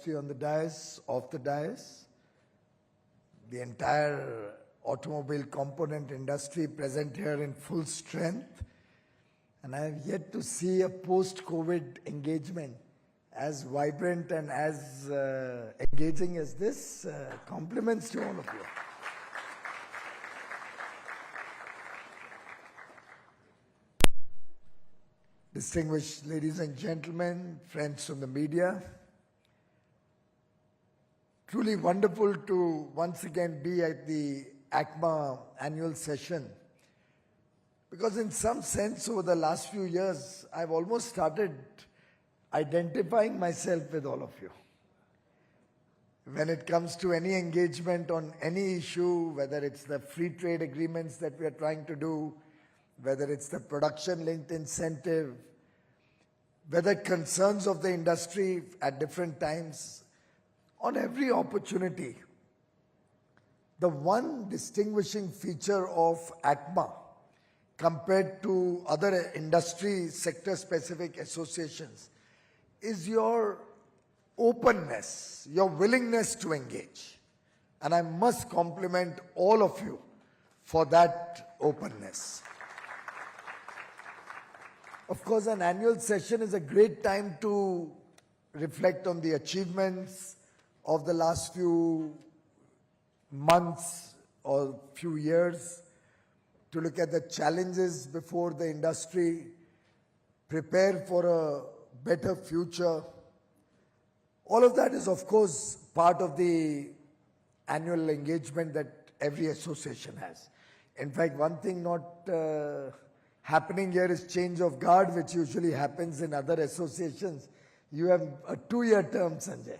industry on the dais, off the dais, the entire automobile component industry present here in full strength. And I have yet to see a post-COVID engagement as vibrant and as engaging as this. Compliments to all of you. Distinguished ladies and gentlemen, friends from the media, truly wonderful to once again be at the ACMA annual session, because in some sense over the last few years I've almost started identifying myself with all of you. When it comes to any engagement on any issue, whether it's the free trade agreements that we are trying to do, whether it's the production-linked incentive, whether concerns of the industry at different times, on every opportunity, the one distinguishing feature of ACMA compared to other industry sector-specific associations is your openness, your willingness to engage. And I must compliment all of you for that openness. Of course, an annual session is a great time to reflect on the achievements of the last few months or few years, to look at the challenges before the industry, prepare for a better future. All of that is, of course, part of the annual engagement that every association has. In fact, one thing not happening here is change of guard, which usually happens in other associations. You have a 2-year term, Sanjay.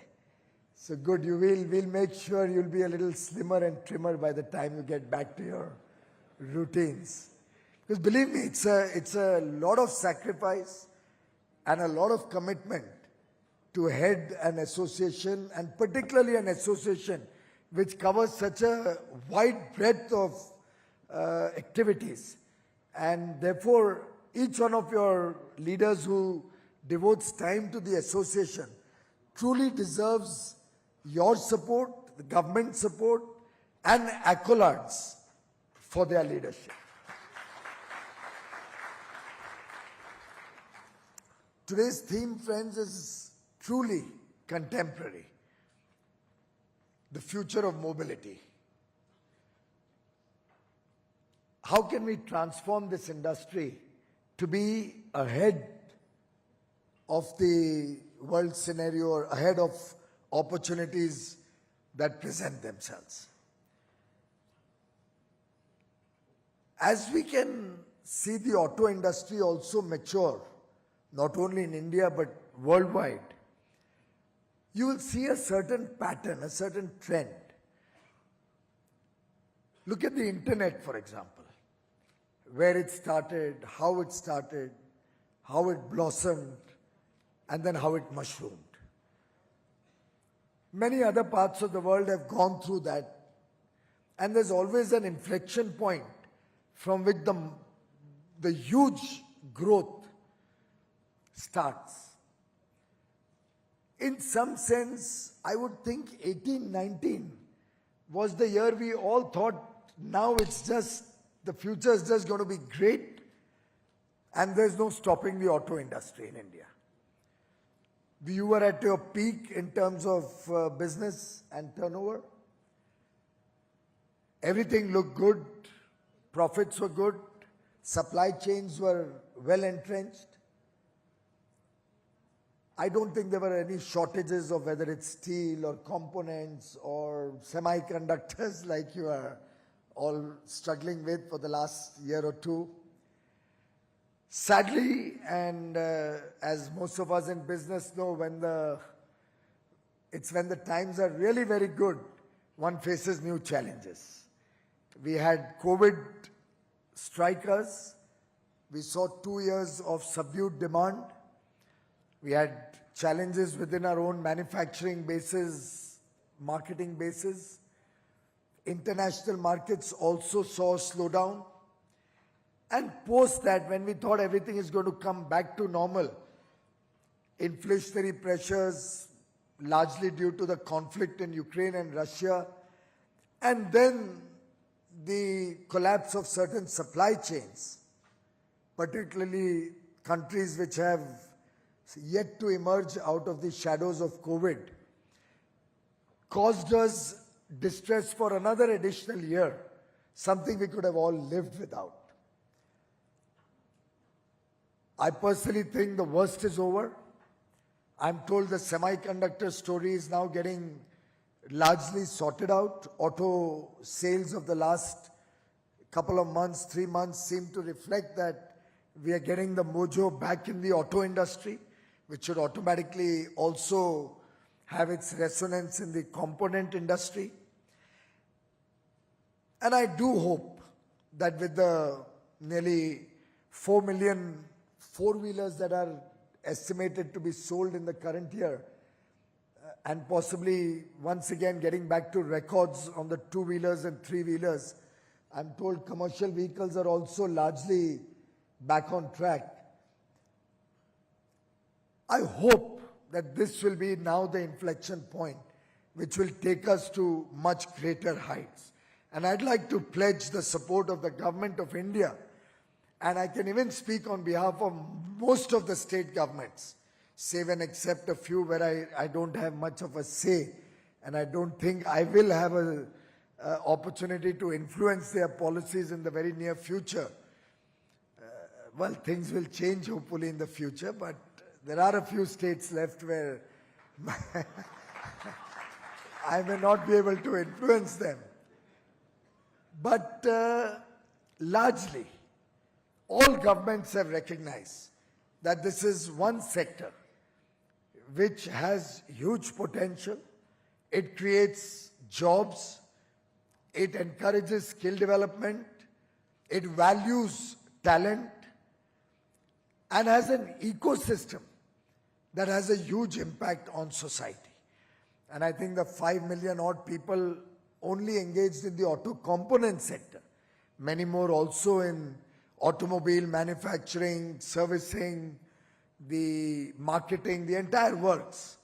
So good, we'll make sure you'll be a little slimmer and trimmer by the time you get back to your routines. Because believe me, it's a lot of sacrifice and a lot of commitment to head an association, and particularly an association which covers such a wide breadth of activities. And therefore, each one of your leaders who devotes time to the association truly deserves your support, the government support, and accolades for their leadership. Today's theme, friends, is truly contemporary: the future of mobility. How can we transform this industry to be ahead of the world scenario, or ahead of opportunities that present themselves? As we can see the auto industry also mature, not only in India but worldwide, you will see a certain pattern, a certain trend. Look at the internet, for example, where it started, how it blossomed, and then how it mushroomed. Many other parts of the world have gone through that, and there's always an inflection point from which the huge growth starts. In some sense, I would think 18-19 was the year we all thought, now it's just, the future is just going to be great, and there's no stopping the auto industry in India. You were at your peak in terms of business and turnover. Everything looked good, profits were good, supply chains were well entrenched. I don't think there were any shortages of whether it's steel or components or semiconductors like you are all struggling with for the last year or two. Sadly, and as most of us in business know, when the times are really very good, one faces new challenges. We had COVID strike us. We saw 2 years of subdued demand. We had challenges within our own manufacturing bases, marketing bases. International markets also saw a slowdown. And post that, when we thought everything is going to come back to normal, inflationary pressures, largely due to the conflict in Ukraine and Russia, and then the collapse of certain supply chains, particularly countries which have yet to emerge out of the shadows of COVID, caused us distress for another additional year, something we could have all lived without. I personally think the worst is over. I'm told the semiconductor story is now getting largely sorted out. Auto sales of the last couple of months, 3 months, seem to reflect that we are getting the mojo back in the auto industry, which should automatically also have its resonance in the component industry. And I do hope that with the nearly 4 million four-wheelers that are estimated to be sold in the current year, and possibly once again getting back to records on the two-wheelers and three-wheelers, I'm told commercial vehicles are also largely back on track. I hope that this will be now the inflection point which will take us to much greater heights. And I'd like to pledge the support of the Government of India, and I can even speak on behalf of most of the state governments, save and except a few where I don't have much of a say, and I don't think I will have an opportunity to influence their policies in the very near future. Well, things will change hopefully in the future, but there are a few states left where I may not be able to influence them. But largely, all governments have recognized that this is one sector which has huge potential. It creates jobs, it encourages skill development, it values talent, and has an ecosystem that has a huge impact on society. And I think the 5 million odd people only engaged in the auto component sector, many more also in automobile manufacturing, servicing, the marketing, the entire works.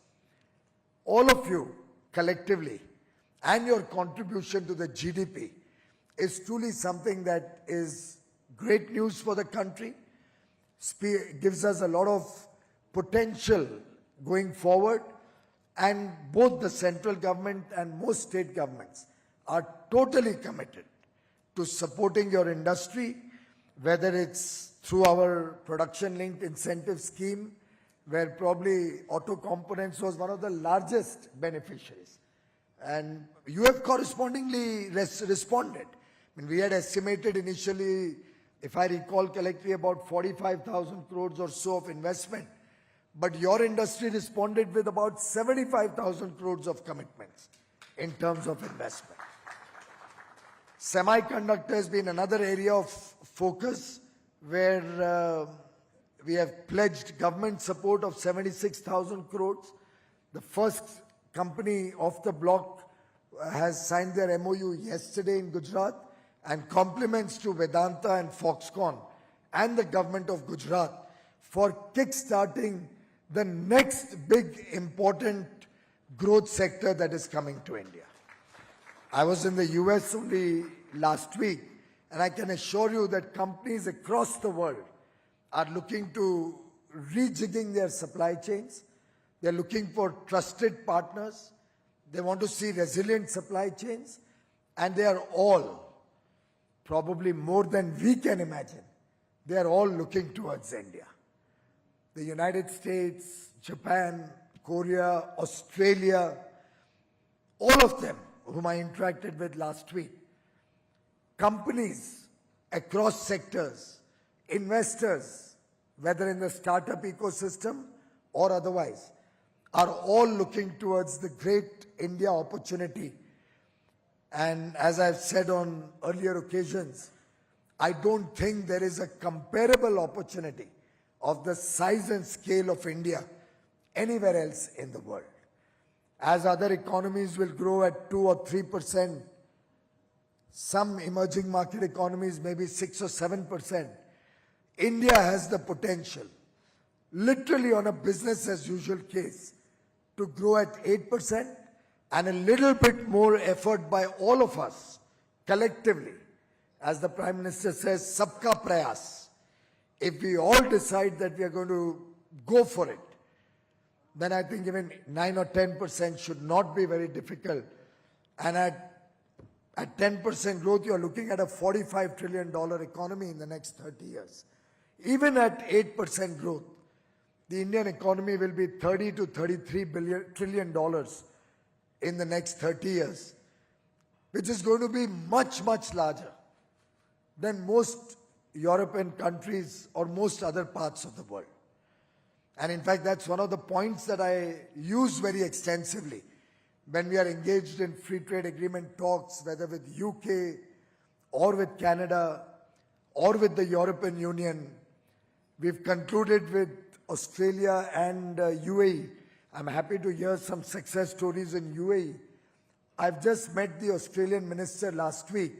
All of you collectively and your contribution to the GDP is truly something that is great news for the country, gives us a lot of potential going forward, and both the central government and most state governments are totally committed to supporting your industry, whether it's through our production-linked incentive scheme, where probably auto components was one of the largest beneficiaries. And you have correspondingly responded. I mean, we had estimated initially, if I recall correctly, about 45,000 crores or so of investment. But your industry responded with about 75,000 crores of commitments in terms of investment. Semiconductor has been another area of focus where we have pledged government support of 76,000 crores. The first company off the block has signed their MOU yesterday in Gujarat, and compliments to Vedanta and Foxconn and the government of Gujarat for kick-starting the next big important growth sector that is coming to India. I was in the US only last week, and I can assure you that companies across the world are looking to rejigging their supply chains. They're looking for trusted partners. They want to see resilient supply chains, and they are all, probably more than we can imagine, they are all looking towards India. The United States, Japan, Korea, Australia, all of them whom I interacted with last week, companies across sectors, investors, whether in the startup ecosystem or otherwise, are all looking towards the great India opportunity. And as I've said on earlier occasions, I don't think there is a comparable opportunity of the size and scale of India anywhere else in the world. As other economies will grow at 2 or 3%, some emerging market economies maybe 6 or 7%, India has the potential, literally on a business as usual case, to grow at 8% and a little bit more effort by all of us collectively. As the Prime Minister says, Sabka Prayas. If we all decide that we are going to go for it, then I think even 9 or 10% should not be very difficult. And at 10% growth, you are looking at a $45 trillion economy in the next 30 years. Even at 8% growth, the Indian economy will be $30 to $33 trillion in the next 30 years, which is going to be much, much larger than most European countries or most other parts of the world. And in fact, that's one of the points that I use very extensively when we are engaged in free trade agreement talks, whether with UK or with Canada or with the European Union. We've concluded with Australia and UAE. I'm happy to hear some success stories in UAE. I've just met the Australian minister last week.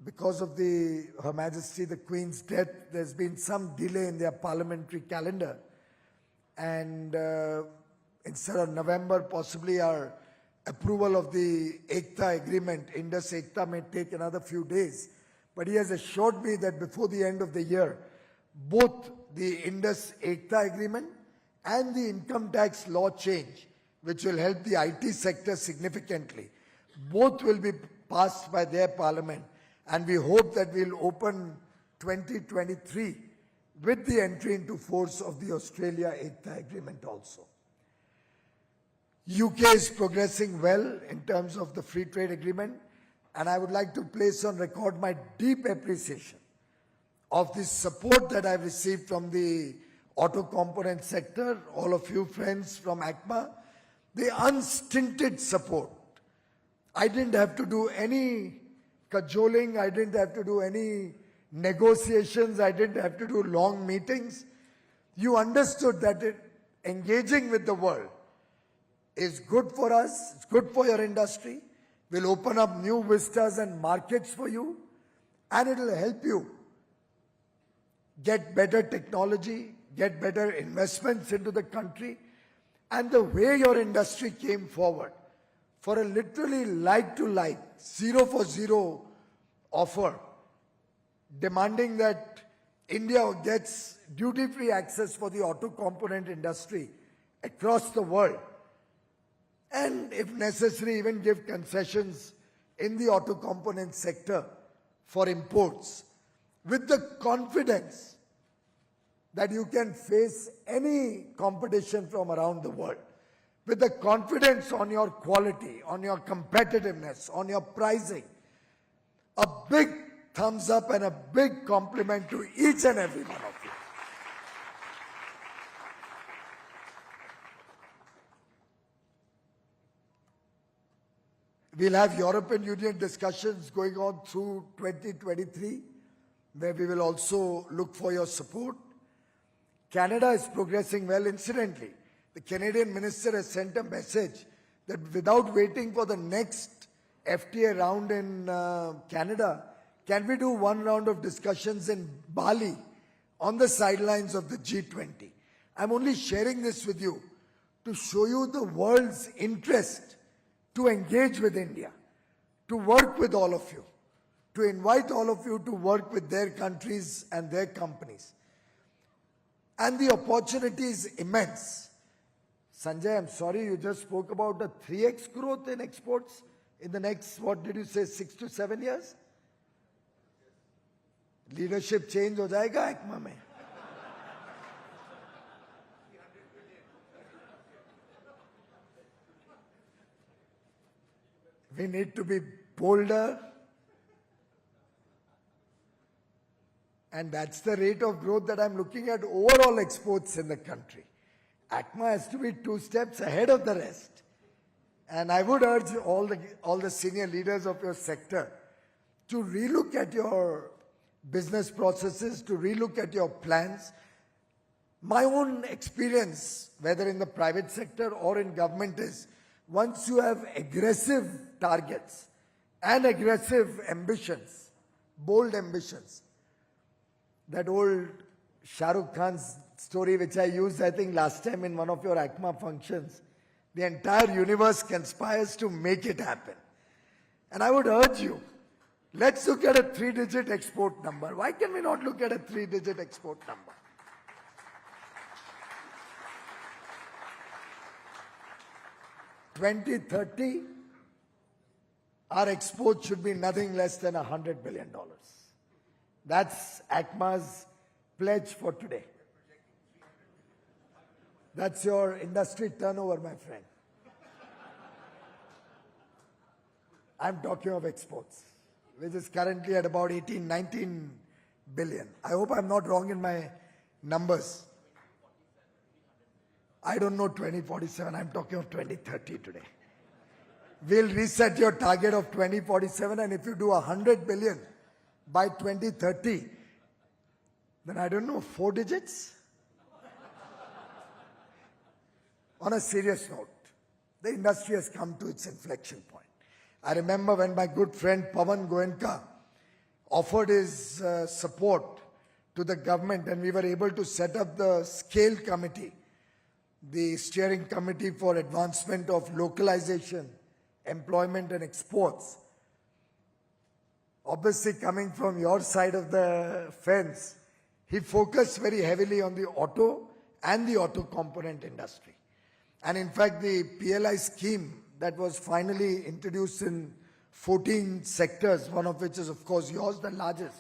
Because of Her Majesty the Queen's death, there's been some delay in their parliamentary calendar. And instead of November, possibly our approval of the ACTA agreement, Indus ACTA, may take another few days. But he has assured me that before the end of the year, both the Indus ACTA agreement and the income tax law change, which will help the IT sector significantly, both will be passed by their parliament. And we hope that we'll open 2023 with the entry into force of the Australia ACTA agreement also. UK is progressing well in terms of the free trade agreement, and I would like to place on record my deep appreciation of the support that I've received from the auto component sector, all of you friends from ACMA, the unstinted support. I didn't have to do any cajoling, I didn't have to do any negotiations, I didn't have to do long meetings. You understood that engaging with the world is good for us, it's good for your industry, will open up new vistas and markets for you, and it will help you get better technology, get better investments into the country. And the way your industry came forward for a literally like-to-like, zero-for-zero offer, demanding that India gets duty-free access for the auto component industry across the world, and if necessary, even give concessions in the auto component sector for imports, with the confidence that you can face any competition from around the world, with the confidence on your quality, on your competitiveness, on your pricing. A big thumbs up and a big compliment to each and every one of you. We'll have European Union discussions going on through 2023, where we will also look for your support. Canada is progressing well. Incidentally, the Canadian minister has sent a message that without waiting for the next FTA round in Canada, can we do one round of discussions in Bali on the sidelines of the G20? I'm only sharing this with you to show you the world's interest to engage with India, to work with all of you, to invite all of you to work with their countries and their companies. And the opportunity is immense. Sanjay, I'm sorry, you just spoke about a 3x growth in exports in the next, what did you say, 6 to 7 years? Leadership change ho jayega ACMA mein. We need to be bolder, and that's the rate of growth that I'm looking at overall exports in the country. ACMA has to be 2 steps ahead of the rest. And I would urge all the senior leaders of your sector to relook at your business processes, to relook at your plans. My own experience, whether in the private sector or in government, is once you have aggressive targets and aggressive ambitions, bold ambitions, that old Shah Rukh Khan's story which I used, I think, last time in one of your ACMA functions, The entire universe conspires to make it happen. And I would urge you, let's look at a 3-digit export number. Why can we not look at a 3-digit export number? In 2030, our exports should be nothing less than $100 billion. That's ACMA's pledge for today. That's your industry turnover, my friend. I'm talking of exports, which is currently at about 18, 19 billion. I hope I'm not wrong in my numbers. I don't know 2047, I'm talking of 2030 today. We'll reset your target of 2047, and if you do 100 billion by 2030, then I don't know, 4 digits? On a serious note, the industry has come to its inflection point. I remember when my good friend Pawan Goenka offered his support to the government, and we were able to set up the SCALE committee, the steering committee for advancement of localization, employment and exports. Obviously coming from your side of the fence, he focused very heavily on the auto and the auto component industry. And in fact, the PLI scheme that was finally introduced in 14 sectors, one of which is, of course, yours, the largest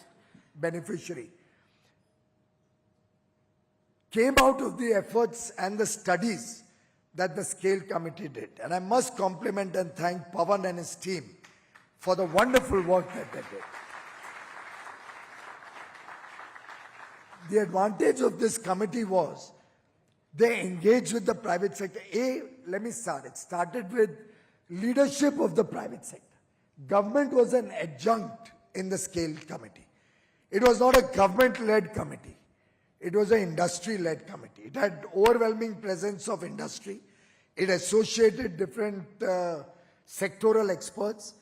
beneficiary, came out of the efforts and the studies that the SCALE committee did. And I must compliment and thank Pawan and his team for the wonderful work that they did. The advantage of this committee was they engaged with the private sector. Let me start. It started with leadership of the private sector. Government was an adjunct in the SCALE committee. It was not a government-led committee. It was an industry-led committee. It had overwhelming presence of industry. It associated different sectoral experts.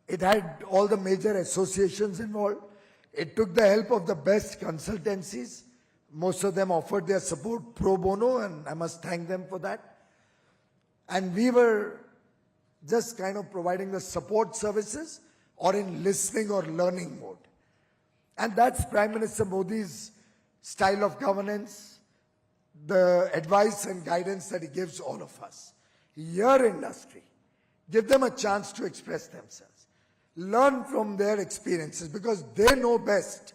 It had all the major associations involved. It took the help of the best consultancies. Most of them offered their support pro bono, and I must thank them for that. And we were just kind of providing the support services or in listening or learning mode. And that's Prime Minister Modi's style of governance, the advice and guidance that he gives all of us. Your industry, give them a chance to express themselves. Learn from their experiences, because they know best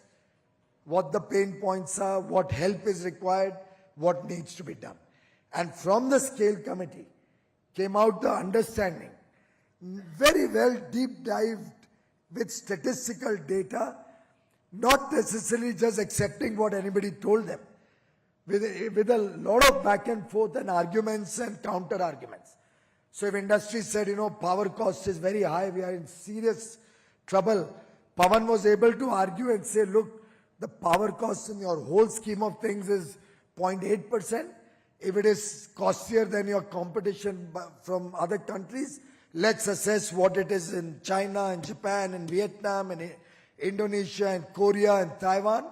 what the pain points are, what help is required, what needs to be done. And from the SCALE committee came out the understanding, very well deep dived with statistical data, not necessarily just accepting what anybody told them, with a lot of back and forth and arguments and counter arguments. So if industry said, power cost is very high, we are in serious trouble, Pawan was able to argue and say, look, the power cost in your whole scheme of things is 0.8%. If it is costlier than your competition from other countries, let's assess what it is in China and Japan and Vietnam and Indonesia and Korea and Taiwan.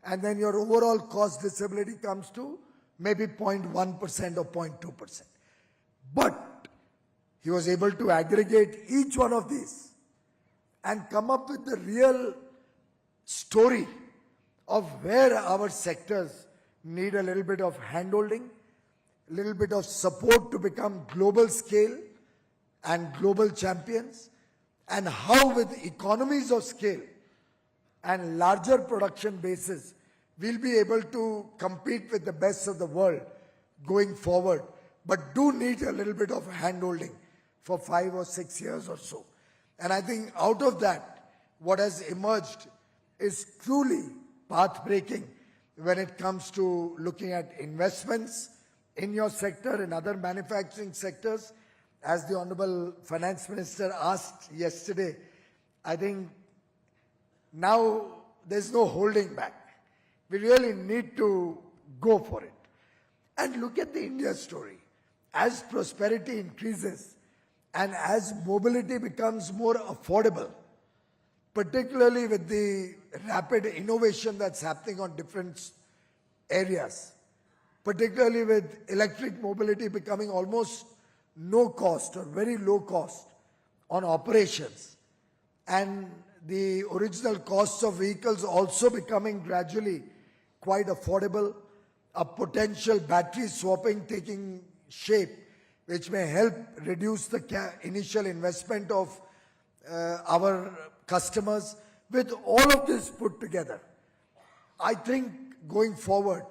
And then your overall cost disability comes to maybe 0.1% or 0.2%. But he was able to aggregate each one of these and come up with the real story of where our sectors need a little bit of handholding, a little bit of support to become global scale and global champions, and how with economies of scale and larger production bases, we'll be able to compete with the best of the world going forward, but do need a little bit of handholding for 5 or 6 years or so. And I think out of that, what has emerged is truly path-breaking when it comes to looking at investments in your sector and other manufacturing sectors. As the Honorable Finance Minister asked yesterday, I think now there's no holding back. We really need to go for it. And look at the India story. As prosperity increases and as mobility becomes more affordable, particularly with the rapid innovation that's happening on different areas, particularly with electric mobility becoming almost no cost or very low cost on operations, and the original costs of vehicles also becoming gradually quite affordable, a potential battery swapping taking shape, which may help reduce the initial investment of our customers. With all of this put together, I think going forward,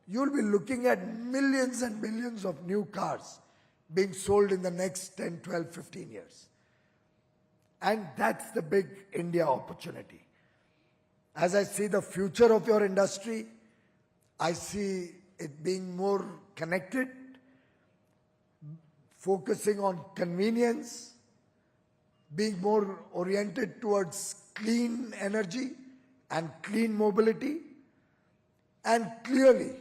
you'll be looking at millions and millions of new cars being sold in the next 10, 12, 15 years. And that's the big India opportunity. As I see the future of your industry, I see it being more connected, focusing on convenience, being more oriented towards clean energy and clean mobility, and clearly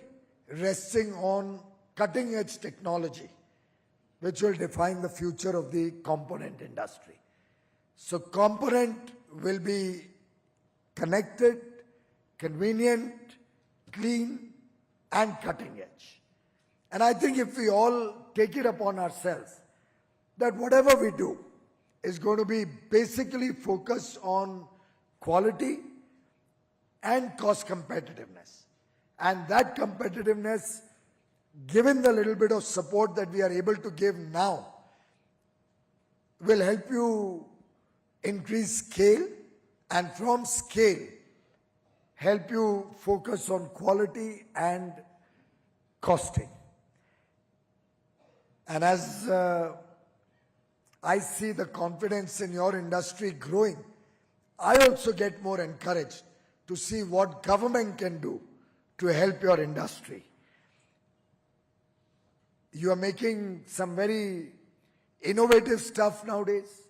resting on cutting-edge technology, which will define the future of the component industry. So component will be connected, convenient, clean, and cutting edge. And I think if we all take it upon ourselves that whatever we do is going to be basically focused on quality and cost competitiveness. And that competitiveness, given the little bit of support that we are able to give now, will help you increase scale, and from scale, help you focus on quality and costing. And as I see the confidence in your industry growing, I also get more encouraged to see what government can do to help your industry. You are making some very innovative stuff nowadays.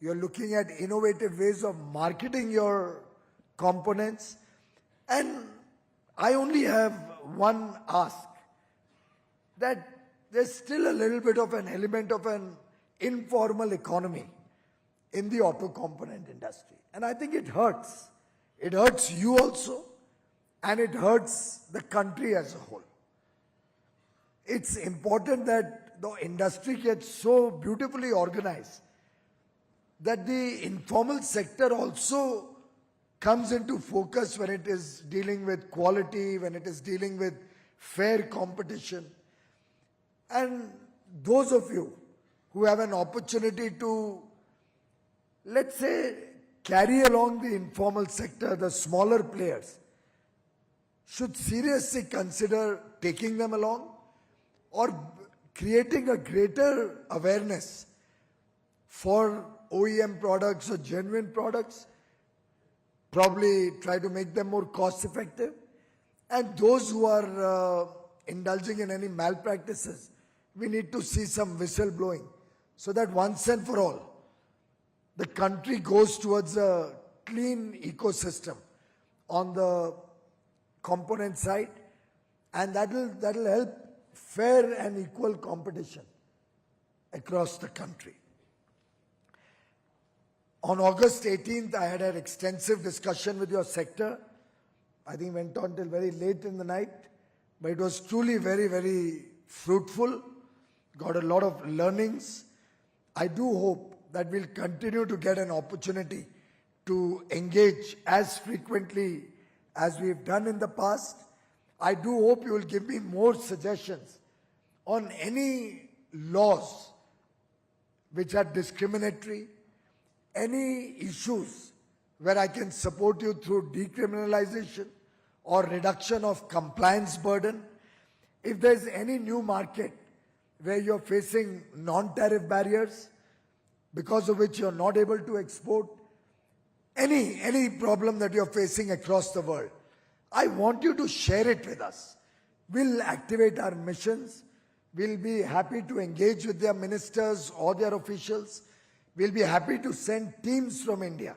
You're looking at innovative ways of marketing your components. And I only have one ask, that there's still a little bit of an element of an informal economy in the auto component industry. And I think it hurts. It hurts you also, and it hurts the country as a whole. It's important that the industry gets so beautifully organized that the informal sector also comes into focus when it is dealing with quality, when it is dealing with fair competition. And those of you who have an opportunity to, let's say, carry along the informal sector, the smaller players, should seriously consider taking them along or creating a greater awareness for OEM products or genuine products, probably try to make them more cost effective. And those who are indulging in any malpractices, we need to see some whistleblowing so that once and for all, the country goes towards a clean ecosystem on the component side, and that'll help fair and equal competition across the country. On August 18th, I had an extensive discussion with your sector. I think it went on till very late in the night, but it was truly very, very fruitful. Got a lot of learnings. I do hope that we'll continue to get an opportunity to engage as frequently as we've done in the past. I do hope you will give me more suggestions on any laws which are discriminatory, any issues where I can support you through decriminalization or reduction of compliance burden. If there's any new market where you're facing non-tariff barriers because of which you're not able to export, any problem that you're facing across the world, I want you to share it with us. We'll activate our missions. We'll be happy to engage with their ministers or their officials. We'll be happy to send teams from India.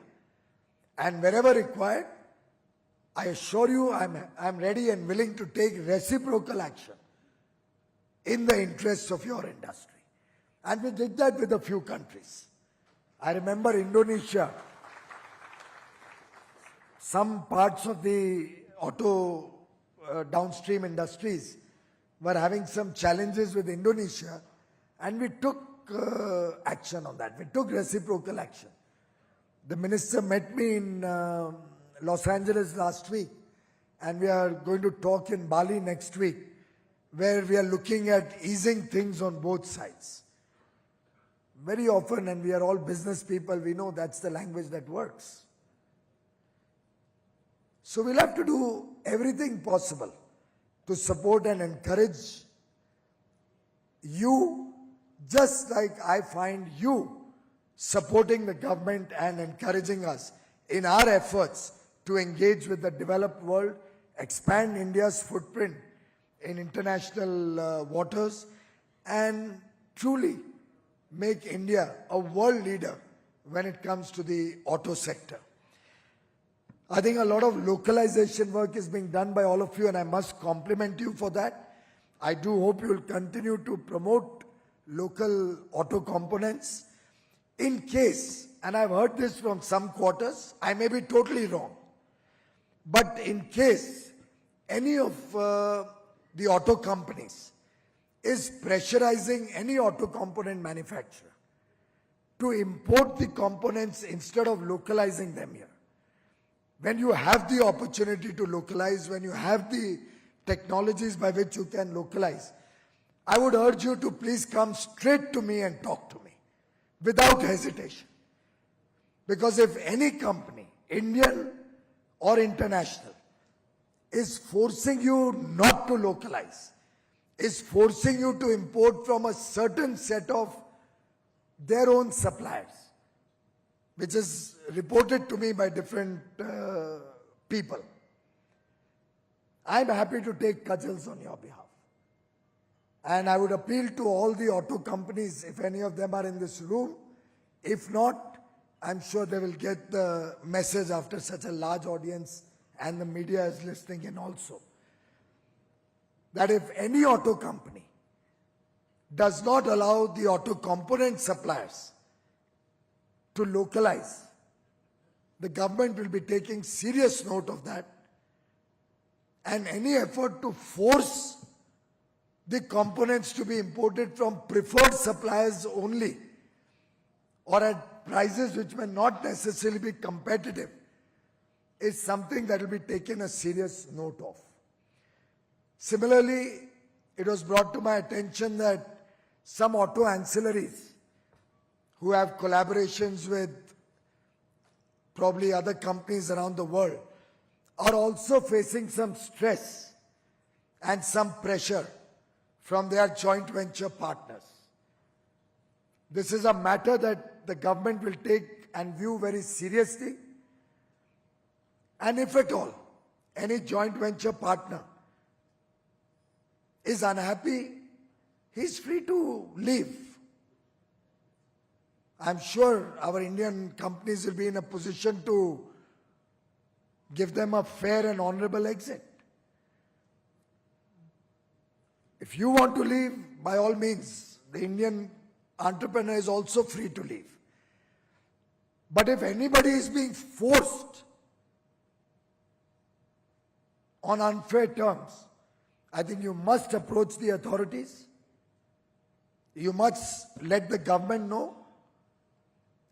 And wherever required, I assure you I'm ready and willing to take reciprocal action in the interests of your industry. And we did that with a few countries. I remember Indonesia. Some parts of the auto downstream industries were having some challenges with Indonesia, and we took action on that. We took reciprocal action. The minister met me in Los Angeles last week, and we are going to talk in Bali next week, where we are looking at easing things on both sides. Very often, and we are all business people, we know that's the language that works. So we'll have to do everything possible to support and encourage you, just like I find you supporting the government and encouraging us in our efforts to engage with the developed world, expand India's footprint in international waters, and truly make India a world leader when it comes to the auto sector. I think a lot of localization work is being done by all of you, and I must compliment you for that. I do hope you will continue to promote local auto components. In case, and I've heard this from some quarters, I may be totally wrong, but in case any of the auto companies is pressurizing any auto component manufacturer to import the components instead of localizing them here, when you have the opportunity to localize, when you have the technologies by which you can localize, I would urge you to please come straight to me and talk to me without hesitation. Because if any company, Indian or international, is forcing you not to localize, is forcing you to import from a certain set of their own suppliers, which is reported to me by different people, I'm happy to take cudgels on your behalf. And I would appeal to all the auto companies, if any of them are in this room. If not, I'm sure they will get the message after such a large audience, and the media is listening in also, that if any auto company does not allow the auto component suppliers to localize, the government will be taking serious note of that, and any effort to force the components to be imported from preferred suppliers only, or at prices which may not necessarily be competitive, is something that will be taken a serious note of. Similarly, it was brought to my attention that some auto ancillaries who have collaborations with probably other companies around the world are also facing some stress and some pressure from their joint venture partners. This is a matter that the government will take and view very seriously. And if at all any joint venture partner is unhappy, he's free to leave. I'm sure our Indian companies will be in a position to give them a fair and honorable exit. If you want to leave, by all means, the Indian entrepreneur is also free to leave. But if anybody is being forced on unfair terms, I think you must approach the authorities. You must let the government know.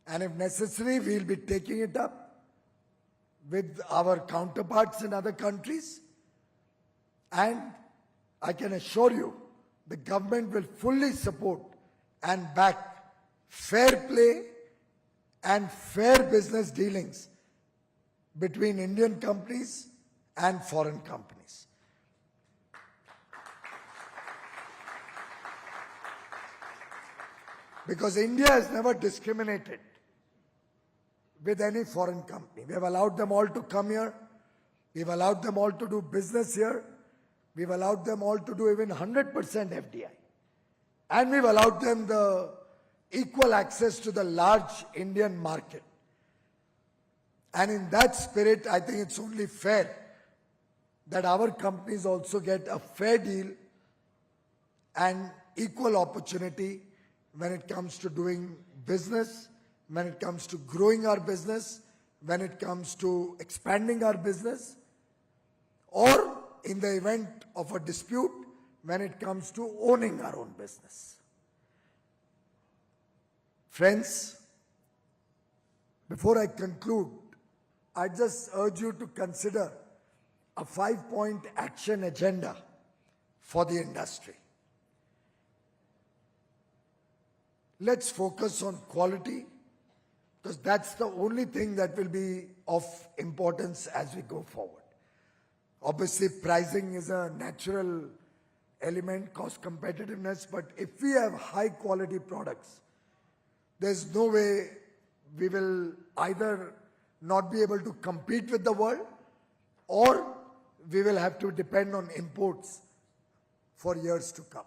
And if necessary, we will be taking it up with our counterparts in other countries. And I can assure you, the government will fully support and back fair play and fair business dealings between Indian companies and foreign companies. Because India has never discriminated with any foreign company. We have allowed them all to come here. We've allowed them all to do business here. We've allowed them all to do even 100% FDI. And we've allowed them the equal access to the large Indian market. And in that spirit, I think it's only fair that our companies also get a fair deal and equal opportunity when it comes to doing business, when it comes to growing our business, when it comes to expanding our business, or in the event of a dispute, when it comes to owning our own business. Friends, before I conclude, I just urge you to consider a 5-point action agenda for the industry. Let's focus on quality, because that's the only thing that will be of importance as we go forward. Obviously, pricing is a natural element, cost competitiveness, but if we have high quality products, there's no way we will either not be able to compete with the world, or we will have to depend on imports for years to come.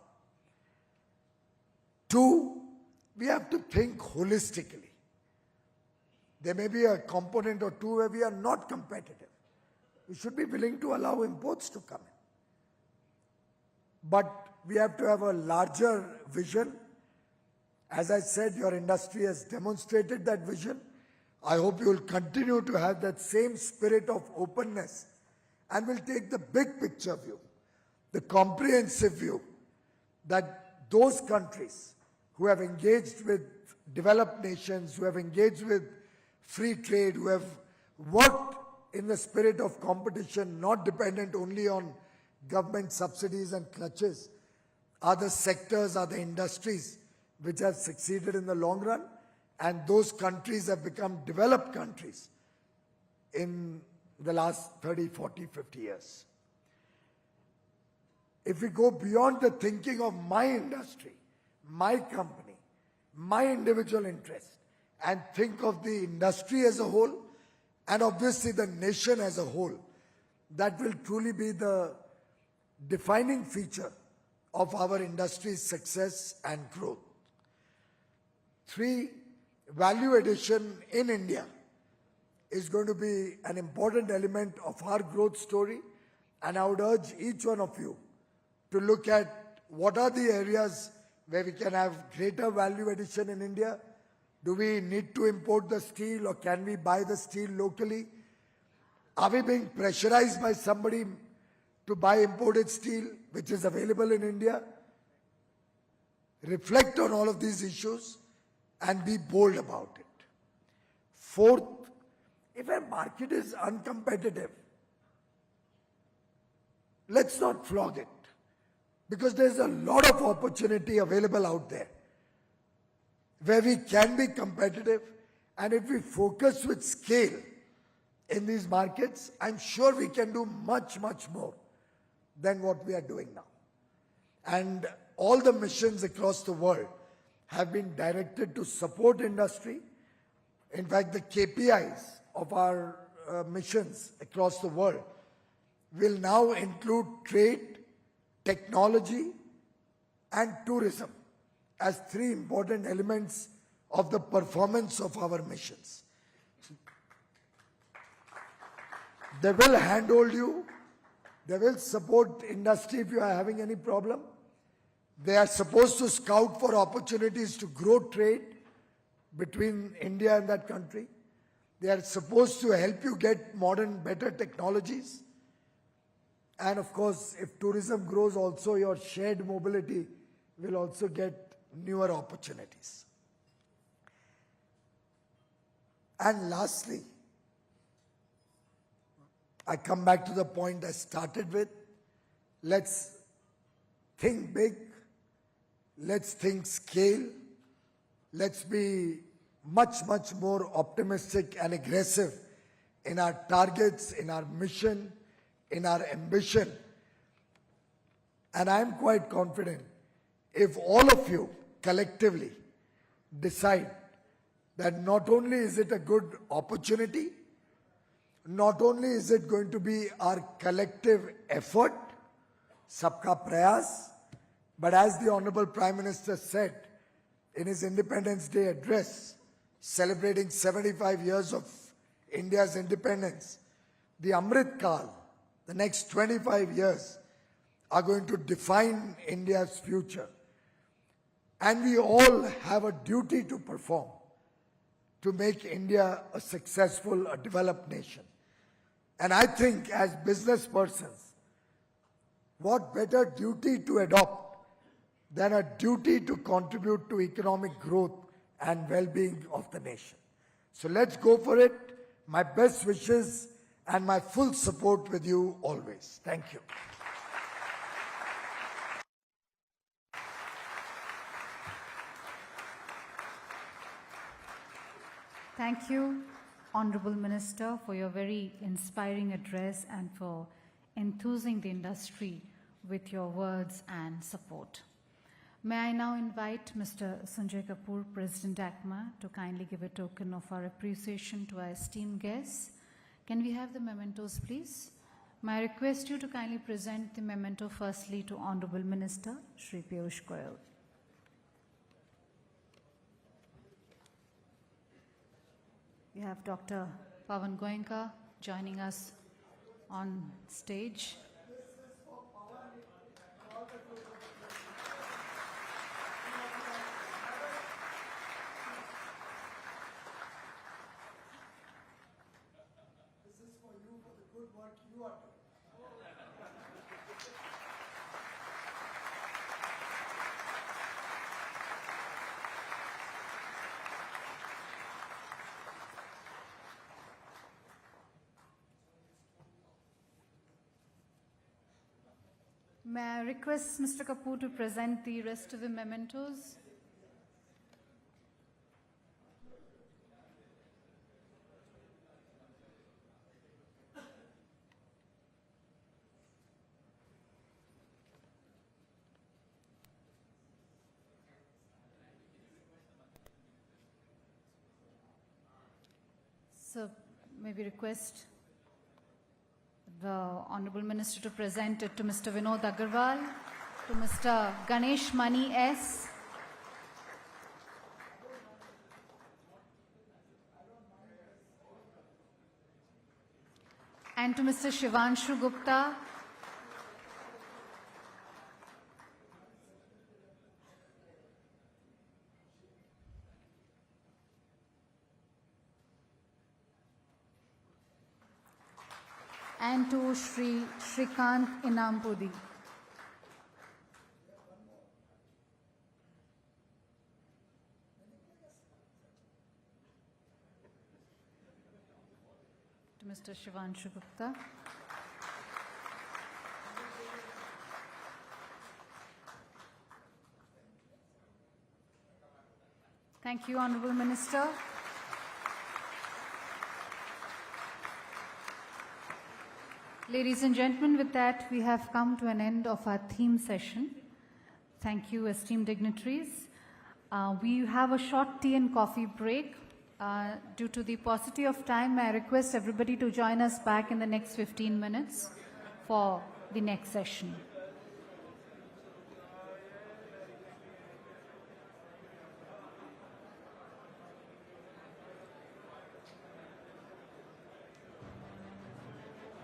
2, we have to think holistically. There may be a component or two where we are not competitive. We should be willing to allow imports to come in. But we have to have a larger vision. As I said, your industry has demonstrated that vision. I hope you will continue to have that same spirit of openness and will take the big picture view, the comprehensive view, that those countries who have engaged with developed nations, who have engaged with free trade, who have worked in the spirit of competition, not dependent only on government subsidies and clutches, are the sectors, are the industries which have succeeded in the long run, and those countries have become developed countries in the last 30, 40, 50 years. If we go beyond the thinking of my industry, my company, my individual interest, and think of the industry as a whole, and obviously the nation as a whole, that will truly be the defining feature of our industry's success and growth. 3, value addition in India is going to be an important element of our growth story, and I would urge each one of you to look at what are the areas where we can have greater value addition in India. Do we need to import the steel, or can we buy the steel locally? Are we being pressurized by somebody to buy imported steel which is available in India? Reflect on all of these issues and be bold about it. 4th, if a market is uncompetitive, let's not flog it, because there's a lot of opportunity available out there where we can be competitive, and if we focus with scale in these markets, I'm sure we can do much, much more than what we are doing now. And all the missions across the world have been directed to support industry. In fact, the KPIs of our missions across the world will now include trade, technology, and tourism as 3 important elements of the performance of our missions. They will handhold you. They will support industry if you are having any problem. They are supposed to scout for opportunities to grow trade between India and that country. They are supposed to help you get modern, better technologies. And of course, if tourism grows also, your shared mobility will also get newer opportunities. And lastly, I come back to the point I started with. Let's think big. Let's think scale. Let's be much, much more optimistic and aggressive in our targets, in our mission, in our ambition. And I'm quite confident if all of you collectively decide that not only is it a good opportunity, not only is it going to be our collective effort, sabka prayas, but as the Honorable Prime Minister said in his Independence Day address, celebrating 75 years of India's independence, the Amrit Kal, the next 25 years, are going to define India's future. And we all have a duty to perform to make India a successful, a developed nation. And I think as business persons, what better duty to adopt than a duty to contribute to economic growth and well-being of the nation. So let's go for it. My best wishes and my full support with you always. Thank you. Thank you, Honorable Minister, for your very inspiring address and for enthusing the industry with your words and support. May I now invite Mr. Sanjay Kapoor, President ACMA, to kindly give a token of our appreciation to our esteemed guests. Can we have the mementos, please? May I request you to kindly present the memento firstly to Honorable Minister, Shri Piyush Goyal. We have Dr. Pawan Goenka joining us on stage. This is for you, for the good work you are doing. May I request Mr. Kapoor to present the rest of the mementos? So, may we request the Honorable Minister to present it to Mr. Vinod Agarwal, to Mr. Ganesh Mani S. and to Mr. Shivanshu Gupta, and to Shri Shrikant Inampudi. To Mr. Shivanshu Gupta. Thank you, Honorable Minister. Ladies and gentlemen, with that, we have come to an end of our theme session. Thank you, esteemed dignitaries. We have a short tea and coffee break. Due to the paucity of time, I request everybody to join us back in the next 15 minutes for the next session.